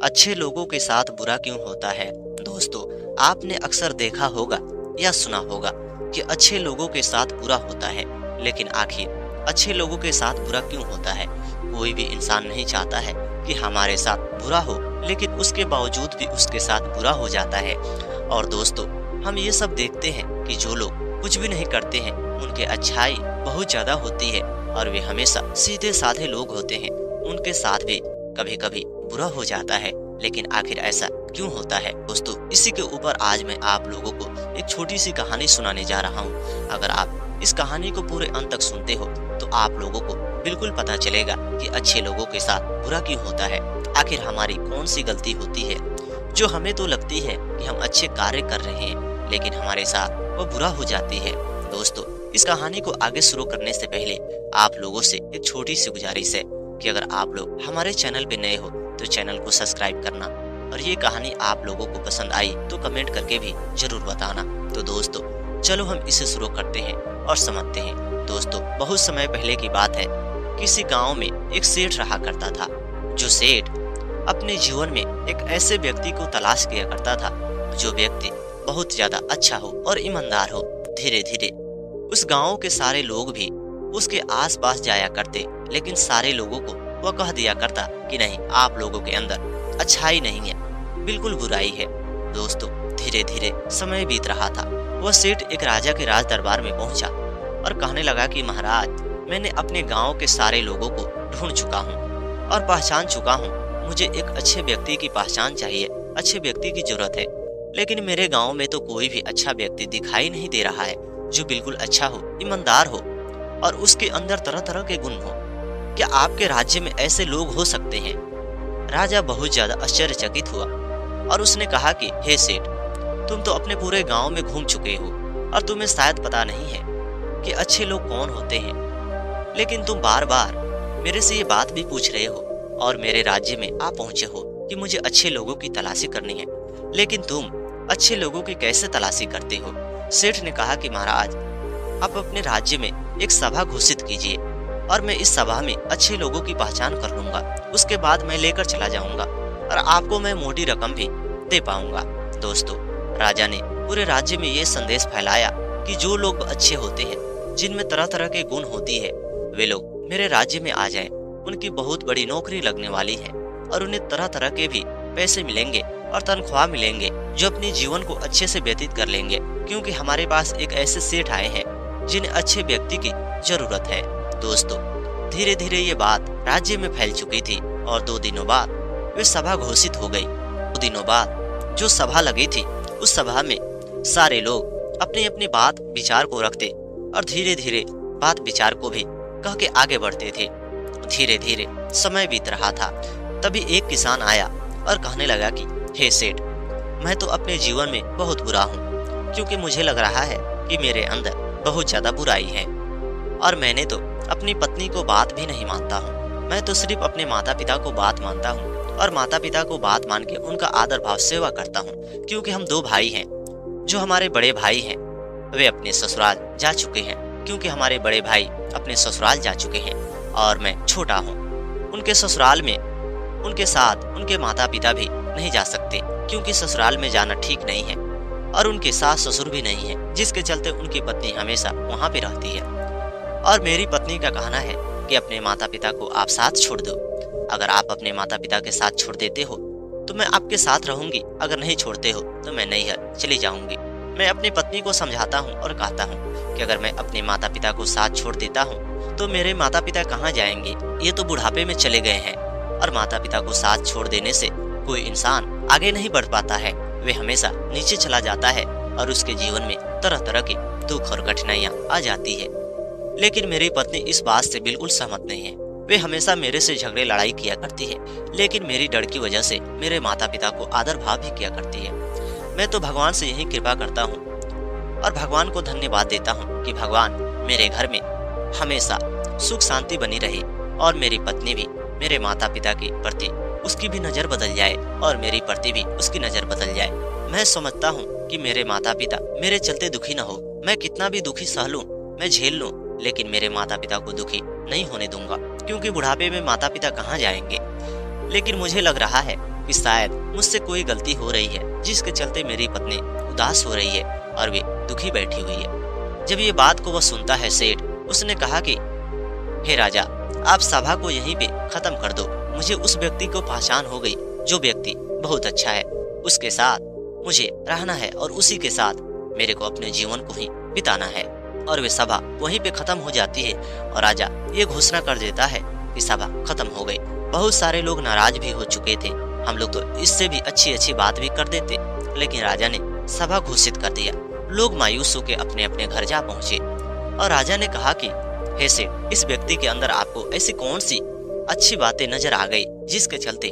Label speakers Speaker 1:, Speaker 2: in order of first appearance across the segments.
Speaker 1: अच्छे लोगों के साथ बुरा क्यों होता है। दोस्तों, आपने अक्सर देखा होगा या सुना होगा कि अच्छे लोगों के साथ बुरा होता है, लेकिन आखिर अच्छे लोगों के साथ बुरा क्यों होता है। कोई भी इंसान नहीं चाहता है कि हमारे साथ बुरा हो, लेकिन उसके बावजूद भी उसके साथ बुरा हो जाता है। और दोस्तों, हम ये सब देखते हैं कि जो लोग कुछ भी नहीं करते हैं उनके अच्छाई बहुत ज्यादा होती है, और वे हमेशा सीधे साधे लोग होते हैं, उनके साथ भी कभी कभी बुरा हो जाता है। लेकिन आखिर ऐसा क्यों होता है। दोस्तों, इसी के ऊपर आज मैं आप लोगों को एक छोटी सी कहानी सुनाने जा रहा हूँ। अगर आप इस कहानी को पूरे अंत तक सुनते हो तो आप लोगों को बिल्कुल पता चलेगा कि अच्छे लोगों के साथ बुरा क्यों होता है। आखिर हमारी कौन सी गलती होती है जो हमें तो लगती है कि हम अच्छे कार्य कर रहे हैं, लेकिन हमारे साथ वो बुरा हो जाती है। दोस्तों, इस कहानी को आगे शुरू करने से पहले आप लोगों से एक छोटी सी गुजारिश है कि अगर आप लोग हमारे चैनल पे नए हो तो चैनल को सब्सक्राइब करना, और ये कहानी आप लोगों को पसंद आई तो कमेंट करके भी जरूर बताना। तो दोस्तों, चलो हम इसे शुरू करते हैं और समझते हैं। दोस्तों, बहुत समय पहले की बात है। किसी गांव में एक सेठ रहा करता था। जो सेठ अपने जीवन में एक ऐसे व्यक्ति को तलाश किया करता था जो व्यक्ति बहुत ज्यादा अच्छा हो और ईमानदार हो। धीरे धीरे उस गांव के सारे लोग भी उसके आसपास जाया करते, लेकिन सारे लोगों को वह कह दिया करता कि नहीं, आप लोगों के अंदर अच्छाई नहीं है, बिल्कुल बुराई है। दोस्तों, धीरे धीरे समय बीत रहा था। वह सेठ एक राजा के राज दरबार में पहुंचा और कहने लगा कि महाराज, मैंने अपने गांव के सारे लोगों को ढूंढ चुका हूं और पहचान चुका हूं। मुझे एक अच्छे व्यक्ति की पहचान चाहिए, अच्छे व्यक्ति की जरूरत है, लेकिन मेरे गांव में तो कोई भी अच्छा व्यक्ति दिखाई नहीं दे रहा है जो बिल्कुल अच्छा हो, ईमानदार हो और उसके अंदर तरह तरह के गुण हो। क्या आपके राज्य में ऐसे लोग हो सकते हैं। राजा बहुत ज्यादा आश्चर्यचकित हुआ और उसने कहा कि हे सेठ, तुम तो अपने पूरे गांव में घूम चुके हो और तुम्हें शायद पता नहीं है कि अच्छे लोग कौन होते हैं, लेकिन तुम बार बार मेरे से ये बात भी पूछ रहे हो और मेरे राज्य में आ पहुंचे हो कि मुझे अच्छे लोगों की तलाशी करनी है, लेकिन तुम अच्छे लोगों की कैसे तलाशी करते हो। सेठ ने कहा कि महाराज, आप अपने राज्य में एक सभा घोषित कीजिए और मैं इस सभा में अच्छे लोगों की पहचान कर लूंगा। उसके बाद मैं लेकर चला जाऊंगा और आपको मैं मोटी रकम भी दे पाऊंगा। दोस्तों, राजा ने पूरे राज्य में ये संदेश फैलाया कि जो लोग अच्छे होते हैं, जिनमें तरह तरह के गुण होती है, वे लोग मेरे राज्य में आ जाएं। उनकी बहुत बड़ी नौकरी लगने वाली है और उन्हें तरह तरह के भी पैसे मिलेंगे और तनख्वाह मिलेंगे, जो अपने जीवन को अच्छे से व्यतीत कर लेंगे, क्योंकि हमारे पास एक ऐसे सेठ आए हैं जिन्हें अच्छे व्यक्ति की जरूरत है। दोस्तों, धीरे धीरे ये बात राज्य में फैल चुकी थी और 2 दिनों बाद वे सभा घोषित हो गई। 2 दिनों बाद जो सभा लगी थी, उस सभा में सारे लोग अपनी अपनी बात विचार को रखते और धीरे धीरे बात विचार को भी कह के आगे बढ़ते थे। धीरे धीरे समय बीत रहा था। तभी एक किसान आया और कहने लगा कि हे सेठ, मैं तो अपने जीवन में बहुत बुरा हूँ, क्योंकि मुझे लग रहा है कि मेरे अंदर बहुत ज्यादा बुराई है और मैंने तो अपनी पत्नी को बात भी नहीं मानता हूँ। मैं तो सिर्फ अपने माता पिता को बात मानता हूँ और माता पिता को बात मान के उनका आदर भाव सेवा करता हूँ, क्योंकि हम 2 भाई हैं। जो हमारे बड़े भाई हैं वे अपने ससुराल जा चुके हैं, क्योंकि हमारे बड़े भाई अपने ससुराल जा चुके हैं और मैं छोटा हूँ। उनके ससुराल में उनके साथ उनके माता पिता भी नहीं जा सकते, क्योंकि ससुराल में जाना ठीक नहीं है और उनके सास ससुर भी नहीं है, जिसके चलते उनकी पत्नी हमेशा वहाँ पे रहती है। और मेरी पत्नी का कहना है कि अपने माता पिता को आप साथ छोड़ दो। अगर आप अपने माता पिता के साथ छोड़ देते हो तो मैं आपके साथ रहूंगी, अगर नहीं छोड़ते हो तो मैं नैहर चली जाऊंगी। मैं अपनी पत्नी को समझाता हूँ और कहता हूँ कि अगर मैं अपने माता पिता को साथ छोड़ देता हूँ तो मेरे माता पिता कहाँ जाएंगे, ये तो बुढ़ापे में चले गए हैं। और माता पिता को साथ छोड़ देने से कोई इंसान आगे नहीं बढ़ पाता है, वे हमेशा नीचे चला जाता है और उसके जीवन में तरह तरह के दुख और कठिनाइयाँ आ जाती है। लेकिन मेरी पत्नी इस बात से बिल्कुल सहमत नहीं है। वे हमेशा मेरे से झगड़े लड़ाई किया करती है, लेकिन मेरी डर की वजह से मेरे माता पिता को आदर भाव भी किया करती है। मैं तो भगवान से यही कृपा करता हूँ और भगवान को धन्यवाद देता हूँ कि भगवान मेरे घर में हमेशा सुख शांति बनी रहे और मेरी पत्नी भी मेरे माता पिता के प्रति उसकी भी नजर बदल जाए और मेरी प्रति भी उसकी नजर बदल जाए। मैं समझता हूँ कि मेरे माता पिता मेरे चलते दुखी न हो। मैं कितना भी दुखी सह लूं, मैं झेल लूं, लेकिन मेरे माता पिता को दुखी नहीं होने दूंगा, क्योंकि बुढ़ापे में माता पिता कहाँ जाएंगे। लेकिन मुझे लग रहा है कि शायद मुझसे कोई गलती हो रही है जिसके चलते मेरी पत्नी उदास हो रही है और वे दुखी बैठी हुई है। जब ये बात को वह सुनता है सेठ उसने कहा कि हे राजा, आप सभा को यहीं पे खत्म कर दो। मुझे उस व्यक्ति को पहचान हो गई जो व्यक्ति बहुत अच्छा है, उसके साथ मुझे रहना है और उसी के साथ मेरे को अपने जीवन को ही बिताना है। और वे सभा वहीं पे खत्म हो जाती है और राजा ये घोषणा कर देता है कि सभा खत्म हो गई। बहुत सारे लोग नाराज भी हो चुके थे, हम लोग तो इससे भी अच्छी अच्छी बात भी कर देते, लेकिन राजा ने सभा घोषित कर दिया। लोग मायूस होकर अपने अपने घर जा पहुंचे और राजा ने कहा कि हे सेठ, इस व्यक्ति के अंदर आपको ऐसी कौन सी अच्छी बातें नजर आ गई जिसके चलते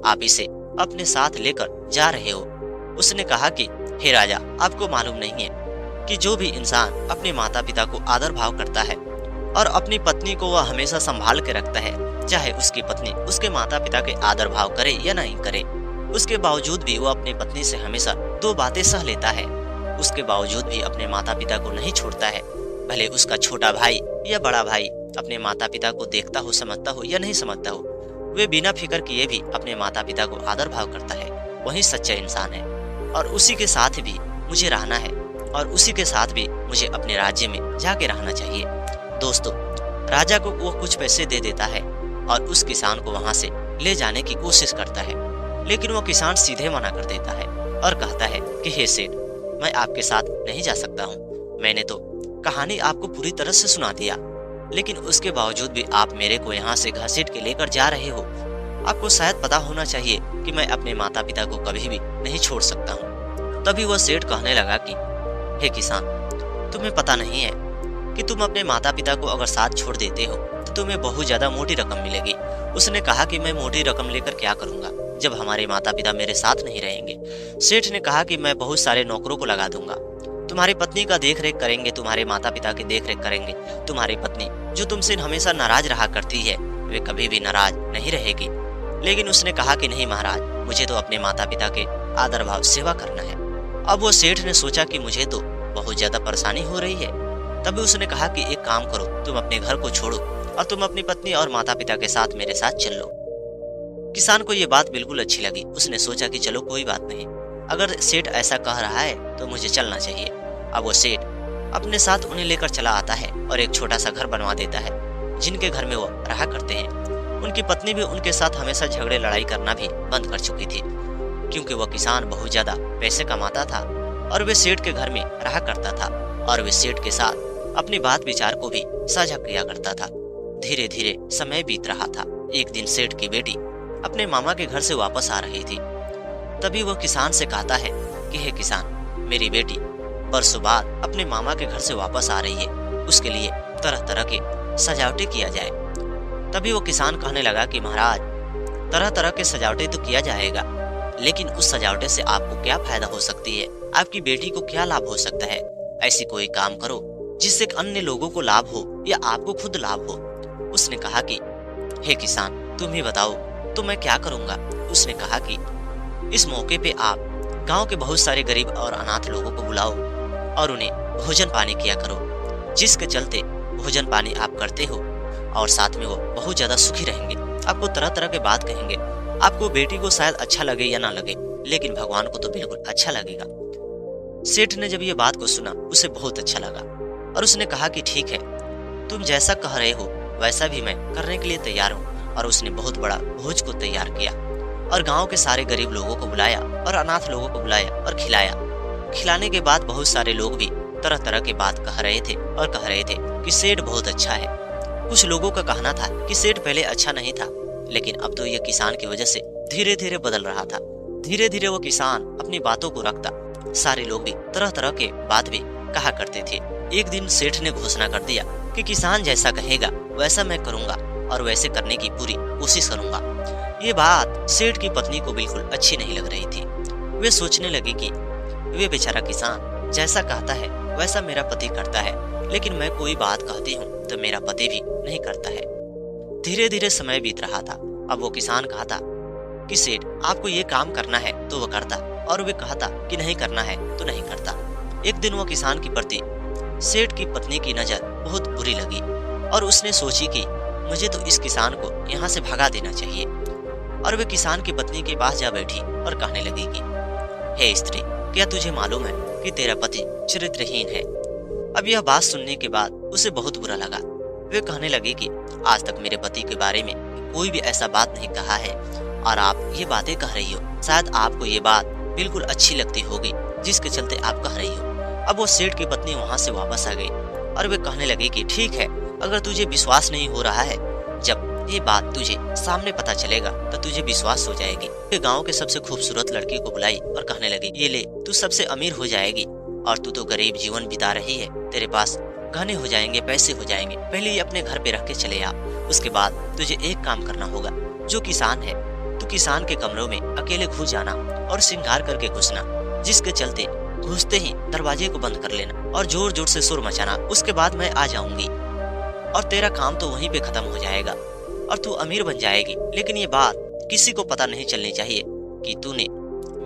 Speaker 1: आप इसे अपने साथ लेकर जा रहे हो। उसने कहा कि हे राजा, आपको मालूम नहीं है कि जो भी इंसान अपने माता पिता को आदर भाव करता है और अपनी पत्नी को वह हमेशा संभाल के रखता है, चाहे उसकी पत्नी उसके माता पिता के आदर भाव करे या नहीं करे, उसके बावजूद भी वो अपनी पत्नी से हमेशा दो बातें सह लेता है। उसके बावजूद भी अपने माता पिता को नहीं छोड़ता है, भले उसका छोटा भाई या बड़ा भाई अपने माता पिता को देखता हो, समझता हो या नहीं समझता हो, वे बिना फिक्र किए भी अपने माता पिता को आदर भाव करता है, वही सच्चा इंसान है। और उसी के साथ भी मुझे रहना है और उसी के साथ भी मुझे अपने राज्य में जाके रहना चाहिए। दोस्तों, राजा को वो कुछ पैसे दे देता है और उस किसान को वहां से ले जाने की कोशिश करता है, लेकिन वो किसान सीधे मना कर देता है और कहता है कि हे सेठ, मैं आपके साथ नहीं जा सकता हूँ। मैंने तो कहानी आपको पूरी तरह से सुना दिया, लेकिन उसके बावजूद भी आप मेरे को यहाँ से घसीट के लेकर जा रहे हो। आपको शायद पता होना चाहिए कि मैं अपने माता पिता को कभी भी नहीं छोड़ सकता हूँ। तभी वह सेठ कहने लगा कि हे किसान, तुम्हें पता नहीं है कि तुम अपने माता पिता को अगर साथ छोड़ देते हो तो तुम्हें बहुत ज्यादा मोटी रकम मिलेगी। उसने कहा कि मैं मोटी रकम लेकर क्या करूंगा जब हमारे माता पिता मेरे साथ नहीं रहेंगे। सेठ ने कहा कि मैं बहुत सारे नौकरों को लगा दूंगा, तुम्हारी पत्नी का देख रेख करेंगे, तुम्हारे माता पिता की देख रेख करेंगे। तुम्हारी पत्नी जो तुमसे हमेशा नाराज रहा करती है वे कभी भी नाराज नहीं रहेगी। लेकिन उसने कहा कि नहीं महाराज, मुझे तो अपने माता पिता के आदर भाव सेवा करना है। अब वो सेठ ने सोचा कि मुझे तो बहुत ज्यादा परेशानी हो रही है। तभी उसने कहा कि एक काम करो, तुम अपने घर को छोड़ो और तुम अपनी पत्नी और माता पिता के साथ मेरे साथ चल लो। किसान को ये बात बिल्कुल अच्छी लगी। उसने सोचा कि चलो कोई बात नहीं, अगर सेठ ऐसा कह रहा है तो मुझे चलना चाहिए। अब वो सेठ अपने साथ उन्हें लेकर चला आता है और एक छोटा सा घर बनवा देता है जिनके घर में वो रहा करते हैं। उनकी पत्नी भी उनके साथ हमेशा झगड़े लड़ाई करना भी बंद कर चुकी थी, क्योंकि वह किसान बहुत ज्यादा पैसे कमाता था और वे सेठ के घर में रहा करता था और वे सेठ के साथ अपनी बात विचार को भी साझा किया करता था। धीरे धीरे समय बीत रहा था। एक दिन सेठ की बेटी अपने मामा के घर से वापस आ रही थी। तभी वह किसान से कहता है कि हे किसान, मेरी बेटी परसों बाद अपने मामा के घर से वापस आ रही है, उसके लिए तरह तरह के सजावटें किया जाए। तभी वो किसान कहने लगा कि महाराज, तरह तरह के सजावटें तो किया जाएगा, लेकिन उस सजावटें से आपको क्या फायदा हो सकती है, आपकी बेटी को क्या लाभ हो सकता है। ऐसी कोई काम करो जिससे अन्य लोगों को लाभ हो या आपको खुद लाभ हो। उसने कहा कि हे किसान, तुम ही बताओ तो मैं क्या करूंगा। उसने कहा कि इस मौके पे आप गांव के बहुत सारे गरीब और अनाथ लोगों को बुलाओ और उन्हें भोजन पानी किया करो, जिसके चलते भोजन पानी आप करते हो और साथ में वो बहुत ज्यादा सुखी रहेंगे, आपको तरह तरह के बात कहेंगे। आपको बेटी को शायद अच्छा लगे या ना लगे, लेकिन भगवान को तो बिल्कुल अच्छा लगेगा। सेठ ने जब ये बात को सुना उसे बहुत अच्छा लगा और उसने कहा कि ठीक है, तुम जैसा कह रहे हो वैसा भी मैं करने के लिए तैयार हूँ। और उसने बहुत बड़ा भोज को तैयार किया और गांव के सारे गरीब लोगों को बुलाया और अनाथ लोगों को बुलाया और खिलाया। खिलाने के बाद बहुत सारे लोग भी तरह तरह की बात कह रहे थे और कह रहे थे कि सेठ बहुत अच्छा है। कुछ लोगों का कहना था कि सेठ पहले अच्छा नहीं था, लेकिन अब तो यह किसान की वजह से धीरे धीरे बदल रहा था। धीरे धीरे वो किसान अपनी बातों को रखता। सारे लोग भी तरह तरह के बात भी कहा करते थे। एक दिन सेठ ने घोषणा कर दिया कि किसान जैसा कहेगा वैसा मैं करूंगा और वैसे करने की पूरी कोशिश करूंगा। ये बात सेठ की पत्नी को बिल्कुल अच्छी नहीं लग रही थी। वे सोचने लगी कि वे बेचारा किसान जैसा कहता है वैसा मेरा पति करता है, लेकिन मैं कोई बात कहती हूँ तो मेरा पति भी नहीं करता है। धीरे धीरे समय बीत रहा था। अब वो किसान कहता कि सेठ आपको ये काम करना है तो वो करता, और वे कहता कि नहीं करना है तो नहीं करता। एक दिन वो किसान की प्रति सेठ की पत्नी की नजर बहुत बुरी लगी और उसने सोची कि मुझे तो इस किसान को यहाँ से भगा देना चाहिए। और वे किसान की पत्नी के पास जा बैठी और कहने लगी कि हे स्त्री, क्या तुझे मालूम है कि तेरा पति चरित्रहीन है। अब यह बात सुनने के बाद उसे बहुत बुरा लगा। वे कहने लगी कि आज तक मेरे पति के बारे में कोई भी ऐसा बात नहीं कहा है और आप ये बातें कह रही हो। शायद आपको ये बात बिल्कुल अच्छी लगती होगी जिसके चलते आप कह रही हो। अब वो सेठ की पत्नी वहाँ से वापस आ गई और वे कहने लगी कि ठीक है, अगर तुझे विश्वास नहीं हो रहा है, जब ये बात तुझे सामने पता चलेगा तो तुझे विश्वास हो जाएगी। वे गांव के सबसे खूबसूरत लड़की को बुलाई और कहने लगी, ये ले, तू सबसे अमीर हो जाएगी और तू तो गरीब जीवन बिता रही है। तेरे पास गहने हो जाएंगे, पैसे हो जाएंगे। पहले ये अपने घर पे रख के चले आ, उसके बाद तुझे एक काम करना होगा। जो किसान है, तू किसान के कमरों में अकेले घुस जाना और श्रृंगार करके घुसना, जिसके चलते घुसते ही दरवाजे को बंद कर लेना और जोर जोर से सुर मचाना। उसके बाद मैं आ जाऊंगी और तेरा काम तो वहीं पे खत्म हो जाएगा और तू अमीर बन जाएगी। लेकिन ये बात किसी को पता नहीं चलनी चाहिए कि तूने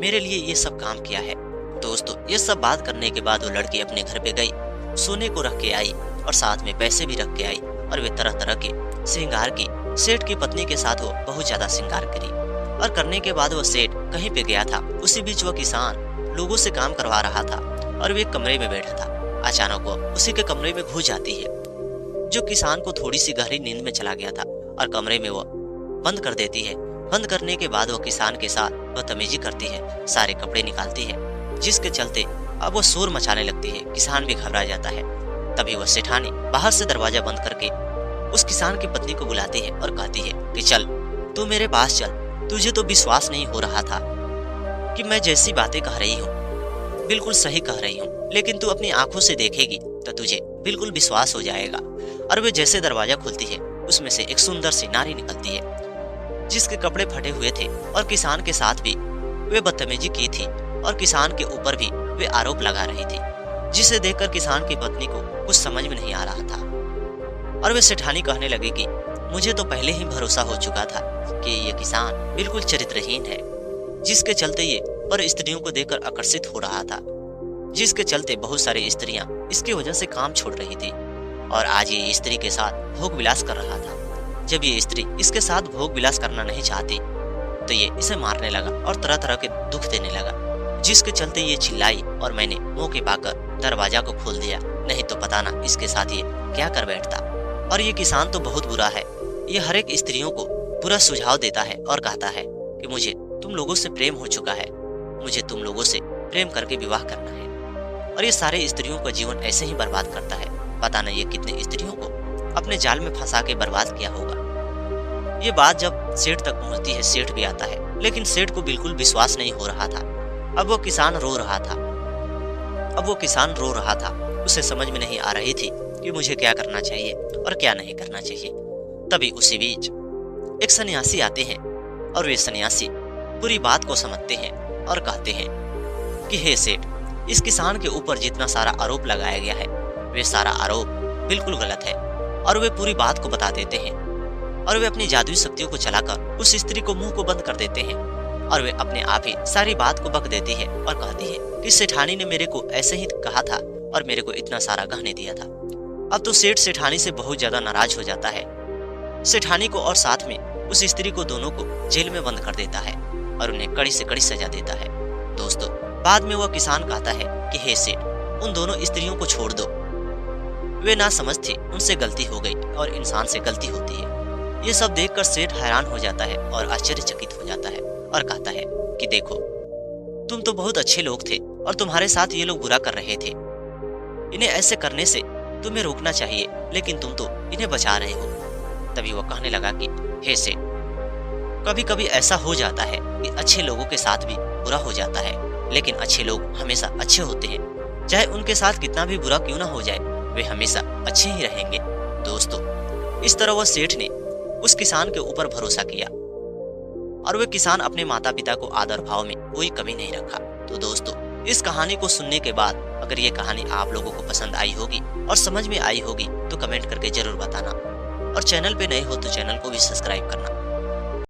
Speaker 1: मेरे लिए ये सब काम किया है। दोस्तों, ये सब बात करने के बाद वो लड़की अपने घर पे गई, सोने को रख के आई और साथ में पैसे भी रख के आई और वे तरह तरह के श्रृंगार की सेठ की पत्नी के साथ वो बहुत ज्यादा श्रृंगार करी। और करने के बाद वो सेठ कहीं पे गया था। उसी बीच वह किसान लोगों से काम करवा रहा था और वे एक कमरे में बैठा था। अचानक वो उसी के कमरे में घुस जाती है, जो किसान को थोड़ी सी गहरी नींद में चला गया था, और कमरे में वो बंद कर देती है। बंद करने के बाद वो किसान के साथ बदतमीजी करती है, सारे कपड़े निकालती है, जिसके चलते अब वो शोर मचाने लगती है। किसान भी घबरा जाता है। तभी वह सेठानी बाहर से दरवाजा बंद करके उस किसान की पत्नी को बुलाती है और कहती है कि चल, तू मेरे पास चल। तुझे तो विश्वास नहीं हो रहा था कि मैं जैसी बातें कह रही हूँ बिल्कुल सही कह रही हूँ, लेकिन तू अपनी आंखों से देखेगी तो तुझे बिल्कुल विश्वास हो जाएगा। और वे जैसे दरवाजा खुलती है, उसमें से एक सुंदर सी नारी निकलती है, जिसके कपड़े फटे हुए थे और किसान के साथ भी वे बदतमीजी की थी और किसान के ऊपर भी वे आरोप लगा रही थी, जिसे देखकर किसान की पत्नी को कुछ समझ में नहीं आ रहा था। और वे सेठानी कहने लगी कि मुझे तो पहले ही भरोसा हो चुका था कि ये किसान बिल्कुल चरित्रहीन है, जिसके चलते ये पर स्त्रियों को देखकर आकर्षित हो रहा था, जिसके चलते बहुत सारी स्त्रियां इसकी वजह से काम छोड़ रही थी और आज ये स्त्री के साथ भोग विलास कर रहा था। जब ये स्त्री इसके साथ भोग विलास करना नहीं चाहती तो ये इसे मारने लगा और तरह तरह के दुख देने लगा, जिसके चलते ये चिल्लाई और मैंने मौके पाकर दरवाजा को खोल दिया, नहीं तो पता ना इसके साथ ये क्या कर बैठता। और ये किसान तो बहुत बुरा है, ये हर एक स्त्रियों को बुरा सुझाव देता है और कहता है कि मुझे तुम लोगों से प्रेम हो चुका है, मुझे तुम लोगों से प्रेम करके विवाह करना है। और ये सारे स्त्रियों का जीवन ऐसे ही बर्बाद करता है। पता नहीं ये कितने स्त्रियों को अपने जाल में फंसा के बर्बाद किया होगा। ये बात जब सेठ तक पहुंचती है, सेठ भी आता है, लेकिन सेठ को बिल्कुल विश्वास नहीं हो रहा था। अब वो किसान रो रहा था। उसे समझ में नहीं आ रही थी कि मुझे क्या करना चाहिए और क्या नहीं करना चाहिए। तभी उसी बीच एक सन्यासी आते हैं और वे सन्यासी पूरी बात को समझते हैं और कहते हैं कि हे सेठ, इस किसान के ऊपर जितना सारा आरोप लगाया गया है वे सारा आरोप बिल्कुल गलत है। और वे पूरी बात को बता देते हैं और वे अपनी जादुई शक्तियों को चलाकर उस स्त्री को मुंह को बंद कर देते हैं और वे अपने आप ही सारी बात को बक देती है और कहती है कि सेठानी ने मेरे को ऐसे ही कहा था और मेरे को इतना सारा गहने दिया था। अब तो सेठ सेठानी से बहुत ज्यादा नाराज हो जाता है। सेठानी को और साथ में उस स्त्री को दोनों को जेल में बंद कर देता है और उन्हें कड़ी से कड़ी सजा देता है। दोस्तों, बाद में वह किसान कहता है कि हे सेठ, उन दोनों स्त्रियों को छोड़ दो, वे ना समझ थे, उनसे गलती हो गई और इंसान से गलती होती है। ये सब देखकर सेठ हैरान हो जाता है और आश्चर्यचकित हो जाता है और कहता है कि देखो, तुम तो बहुत अच्छे लोग थे और तुम्हारे साथ ये लोग बुरा कर रहे थे। इन्हें ऐसे करने से तुम्हें रोकना चाहिए, लेकिन तुम तो इन्हें बचा रहे हो। तभी वो कहने लगा कि हे सेठ, कभी कभी ऐसा हो जाता है कि अच्छे लोगों के साथ भी बुरा हो जाता है, लेकिन अच्छे लोग हमेशा अच्छे होते हैं। चाहे उनके साथ कितना भी बुरा क्यों ना हो जाए, वे हमेशा अच्छे ही रहेंगे। दोस्तों, इस तरह वह सेठ ने उस किसान के ऊपर भरोसा किया और वे किसान अपने माता पिता को आदर भाव में कोई कमी नहीं रखा। तो दोस्तों, इस कहानी को सुनने के बाद अगर ये कहानी आप लोगों को पसंद आई होगी और समझ में आई होगी तो कमेंट करके जरूर बताना, और चैनल पे नए हो तो चैनल को भी सब्सक्राइब करना।